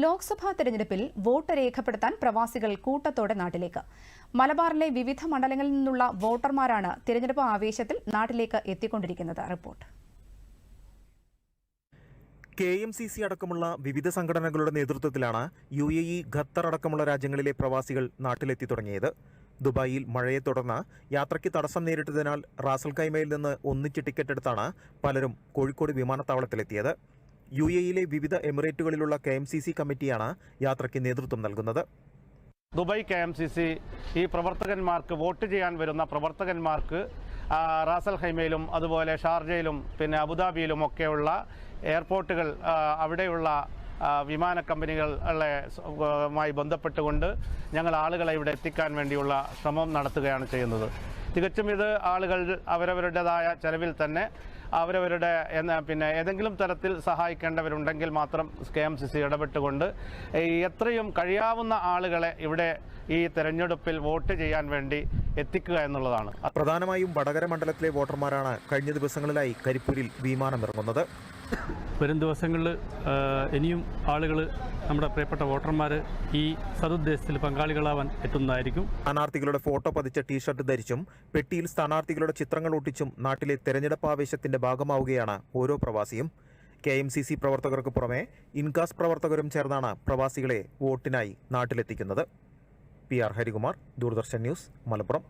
ലോക്സഭാ തെരഞ്ഞെടുപ്പിൽ വോട്ട് രേഖപ്പെടുത്താൻ പ്രവാസികൾ കൂട്ടത്തോടെ നാട്ടിലേക്ക്. മലബാറിലെ വിവിധ മണ്ഡലങ്ങളിൽ നിന്നുള്ള വോട്ടർമാരാണ് തിരഞ്ഞെടുപ്പ് ആവേശത്തിൽ നാട്ടിലേക്ക് എത്തിക്കൊണ്ടിരിക്കുന്നത്. റിപ്പോർട്ട്. KMCC അടക്കമുള്ള വിവിധ സംഘടനകളുടെ നേതൃത്വത്തിലാണ് UAE, ഖത്തർ അടക്കമുള്ള രാജ്യങ്ങളിലെ പ്രവാസികൾ നാട്ടിലെത്തി തുടങ്ങിയത്. ദുബായിൽ മഴയെ തുടർന്ന് യാത്രയ്ക്ക് തടസ്സം നേരിട്ടതിനാൽ റാസൽ ഖൈമയിൽ നിന്ന് ഒന്നിച്ച് ടിക്കറ്റ് എടുത്താണ് പലരും കോഴിക്കോട് വിമാനത്താവളത്തിലെത്തിയത്. UAEയിലെ വിവിധ എമിറേറ്റുകളിലുള്ള KMCC കമ്മിറ്റിയാണ് യാത്രയ്ക്ക് നേതൃത്വം നൽകുന്നത്. ദുബായ് KMCC ഈ പ്രവർത്തകന്മാർക്ക് വോട്ട് ചെയ്യാൻ വരുന്ന പ്രവർത്തകന്മാർക്ക് റാസൽ ഖൈമയിലും അതുപോലെ ഷാർജയിലും പിന്നെ അബുദാബിയിലും ഒക്കെയുള്ള എയർപോർട്ടുകൾ അവിടെയുള്ള വിമാന കമ്പനികളുമായി ബന്ധപ്പെട്ടുകൊണ്ട് ഞങ്ങൾ ആളുകളെ ഇവിടെ എത്തിക്കാൻ വേണ്ടിയുള്ള ശ്രമം നടത്തുകയാണ് ചെയ്യുന്നത്. തികച്ചും ഇത് ആളുകൾ അവരവരുടേതായ ചെലവിൽ തന്നെ അവരവരുടെ ഏതെങ്കിലും തരത്തിൽ സഹായിക്കേണ്ടവരുണ്ടെങ്കിൽ മാത്രം KMCC ഇടപെട്ടുകൊണ്ട് എത്രയും കഴിയാവുന്ന ആളുകളെ ഇവിടെ ഈ തെരഞ്ഞെടുപ്പിൽ വോട്ട് ചെയ്യാൻ വേണ്ടി എത്തിക്കുക എന്നുള്ളതാണ്. പ്രധാനമായും വടകര മണ്ഡലത്തിലെ വോട്ടർമാരാണ് കഴിഞ്ഞ ദിവസങ്ങളിലായി കരിപ്പൂരിൽ വിമാനമിറങ്ങുന്നത്. വരും ദിവസങ്ങളിൽ ഇനിയും ആളുകൾ, നമ്മുടെ പ്രിയപ്പെട്ട വോട്ടർമാർ ഈ സതുദ്ദേശത്തിൽ പങ്കാളികളാവാൻ എത്തുന്നതായിരിക്കും. സ്ഥാനാർത്ഥികളുടെ ഫോട്ടോ പതിച്ച ടീഷർട്ട് ധരിച്ചും പെട്ടിയിൽ സ്ഥാനാർത്ഥികളുടെ ചിത്രങ്ങൾ ഒട്ടിച്ചും നാട്ടിലെ തെരഞ്ഞെടുപ്പ് ആവേശത്തിന്റെ ഭാഗമാവുകയാണ് ഓരോ പ്രവാസിയും. KMCC പ്രവർത്തകർക്ക് പുറമെ ഇൻകാസ് പ്രവർത്തകരും ചേർന്നാണ് പ്രവാസികളെ വോട്ടിനായി നാട്ടിലെത്തിക്കുന്നത്. PR Harikumar, Doordarshan news, Malappuram.